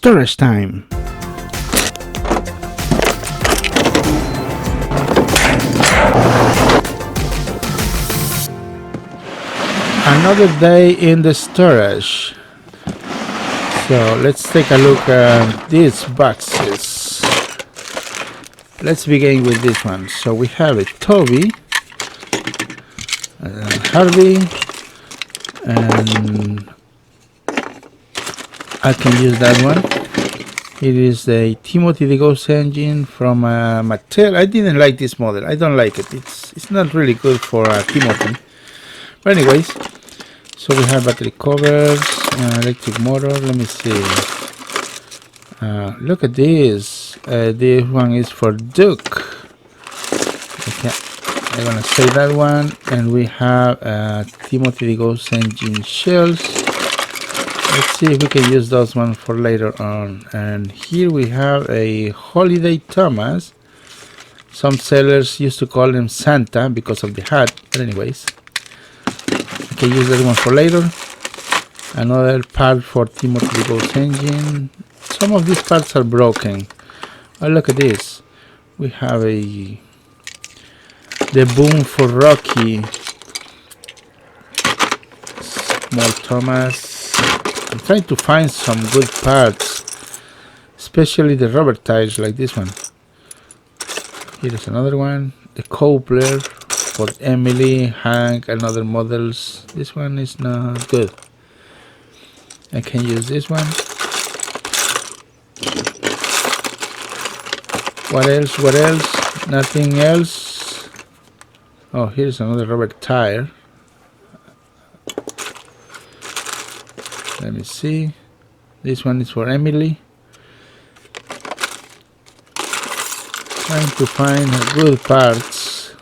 storage time. Another day in the storage. So let's take a look at these boxes. Let's begin with this one. So we have a Toby, Harvey, and I can use that one. It is a Timothy the Ghost engine from Mattel. I didn't like this model. I don't like it. It's not really good for Timothy. But anyways, so we have battery covers, electric motor. Let me see. Look at this. This one is for Duke. Okay, I'm gonna say that one. And we have Timothy the Ghost engine shells. Let's see if we can use those ones for later on. And here we have a Holiday Thomas. Some sellers used to call him Santa because of the hat. But anyways, I can use that one for later. Another part for Timothy the Ghost engine. Some of these parts are broken. Oh, look at this. We have the boom for Rocky. Small Thomas. I'm trying to find some good parts, especially the rubber tires like this one. Here is another one. The coupler for Emily, Hank, and other models. This one is not good. I can use this one. What else? What else? Nothing else. Oh, here's another rubber tire. Let me see. This one is for Emily. Trying to find good parts.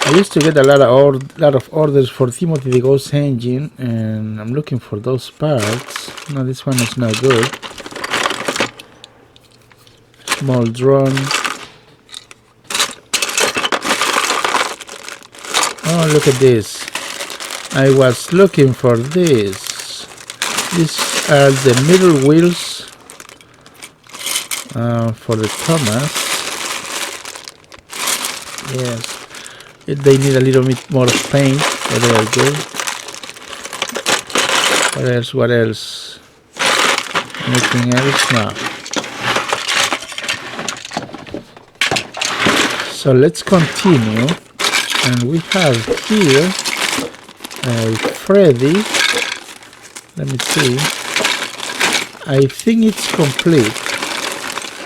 I used to get a lot of orders for Timothy the Ghost engine, and I'm looking for those parts. No, this one is not good. Small drone. Oh, look at this. I was looking for this. These are the middle wheels for the Thomas. Yes, they need a little bit more paint, but they are good. What else? What else? Anything else? No. So let's continue, and we have here Freddy. Let me see. I think it's complete.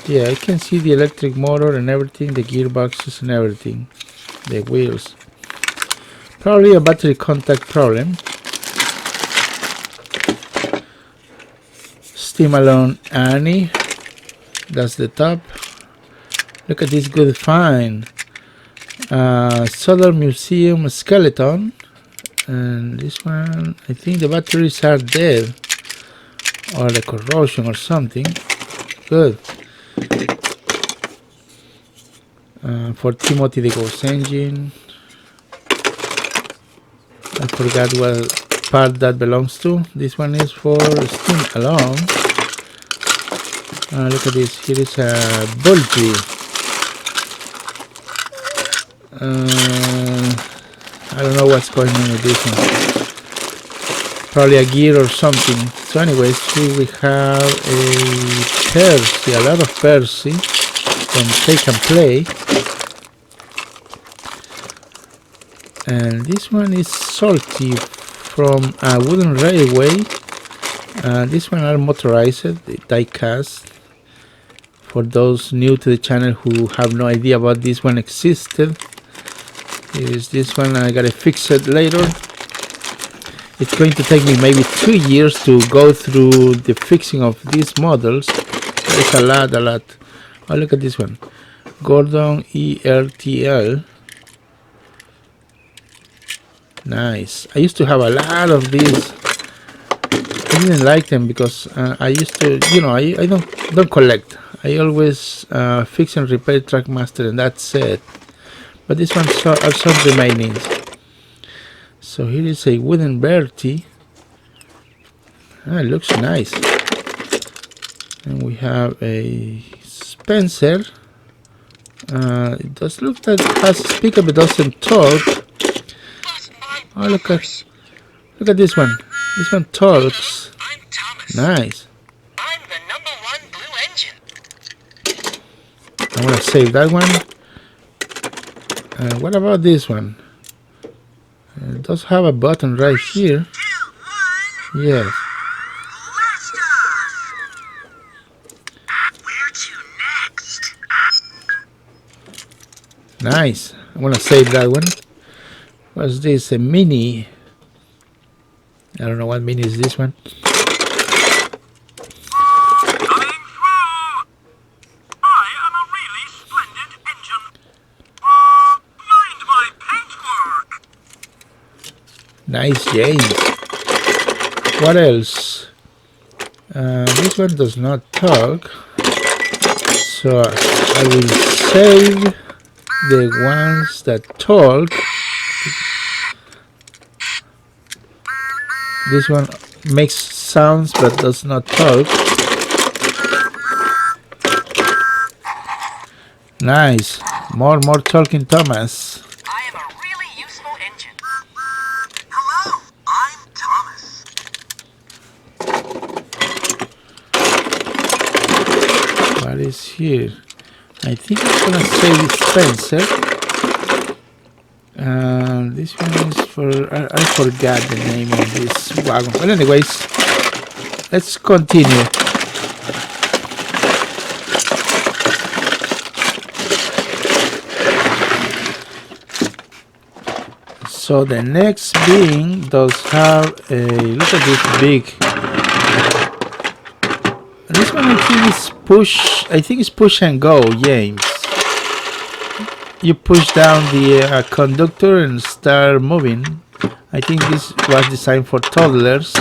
Yeah, I can see the electric motor and everything, the gearboxes and everything, the wheels. Probably a battery contact problem. Steam Alone Annie. That's the top. Look at this good find. Solar Museum skeleton. And this one, I think the batteries are dead, or the corrosion or something. Good. For Timothy the Ghost engine. I forgot what part that belongs to. This one is for Steam Alone. Look at this. Here is a bulgy. I don't know what's going on with this one. Probably a gear or something. So anyways, here we have a Percy, a lot of Percy from Take and Play. And this one is Salty from a wooden railway. This one are motorized, die cast. For those new to the channel who have no idea about this one existed. Here is this one. I gotta fix it later. It's going to take me maybe 2 years to go through the fixing of these models. It's a lot. Oh, look at this one. Gordon ERTL. Nice. I used to have a lot of these. I didn't like them because I used to, I don't collect. I always fix and repair Trackmaster, and that's it. But this one are some remainings. So here is a wooden Bertie. It looks nice. And we have a Spencer. It does look like it has a speaker but doesn't talk. Oh, look at this one. This one talks. I'm Thomas. Nice. I'm the #1 blue engine. I'm gonna save that one. What about this one? It does have a button right here. Yes. Where to next? Nice. I'm gonna save that one. What's this? A mini. I don't know what mini is this one. Coming through! I am a really splendid engine. Mind my paintwork! Nice, James. What else? This one does not talk. So I will save the ones that talk. This one makes sounds but does not talk. Nice. More talking Thomas. I am a really useful engine. Hello, I'm Thomas. What is here? I think it's gonna save Spencer. This one is for I forgot the name of this wagon. Well, anyways, let's continue. So the next being does have a look at this big. This one I think is push. I think it's push and go, James. You push down the conductor and start moving. I think this was designed for toddlers.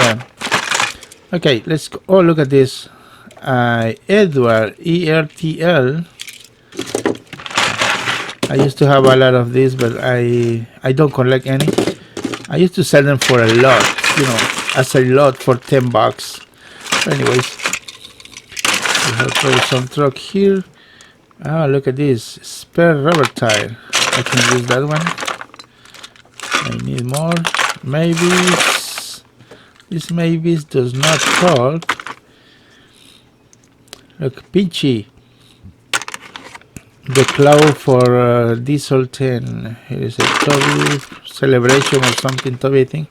Yeah. Okay, let's go. Oh, look at this. Edward, ERTL. I used to have a lot of these, but I don't collect any. I used to sell them for a lot, you know, as a lot for $10. But anyways, we have some truck here. Ah, look at this spare rubber tire. I can use that one. I need more. Maybes. This Maybes does not talk. Look, Pinchy. The claw for diesel 10. Here is a Toby celebration or something. Toby, I think.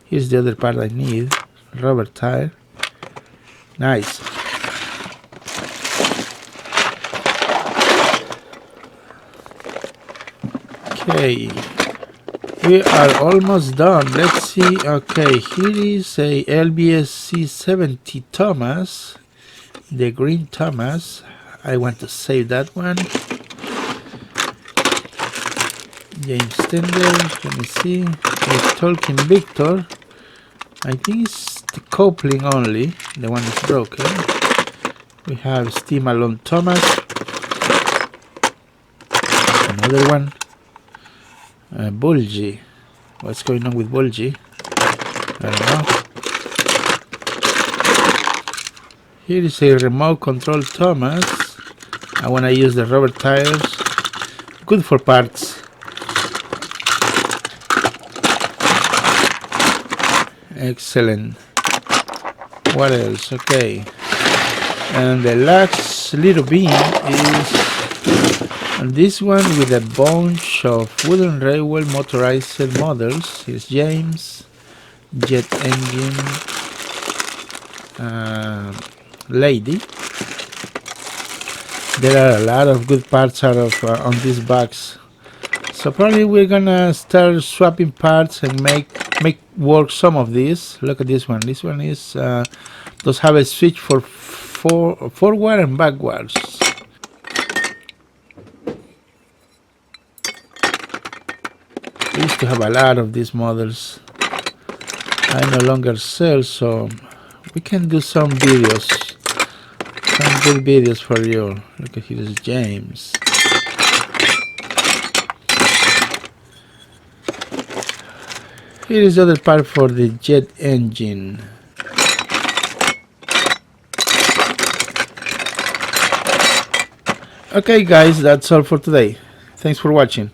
Here's the other part I need. Rubber tire. Nice. Okay, we are almost done. Let's see. Okay, here is a LBSC 70 Thomas, the green Thomas. I want to save that one. James Tender. Let me see. It's Tolkien Victor. I think it's the coupling only. The one is broken. We have Steam Alone Thomas. Another one. Bulgy. What's going on with Bulgy? I don't know. Here is a remote control Thomas. I want to use the rubber tires. Good for parts. Excellent. What else? Okay. And the last little bean is this one with a bunch of wooden railway motorized models. Here's James, jet engine, lady. There are a lot of good parts out of on these box. So probably we're gonna start swapping parts and make work some of these. Look at this one. This one is does have a switch for forward and backwards. I used to have a lot of these models. I no longer sell, so we can do some videos, some good videos for you. Look at here's James. Here is the other part for the jet engine. Okay guys, that's all for today. Thanks for watching.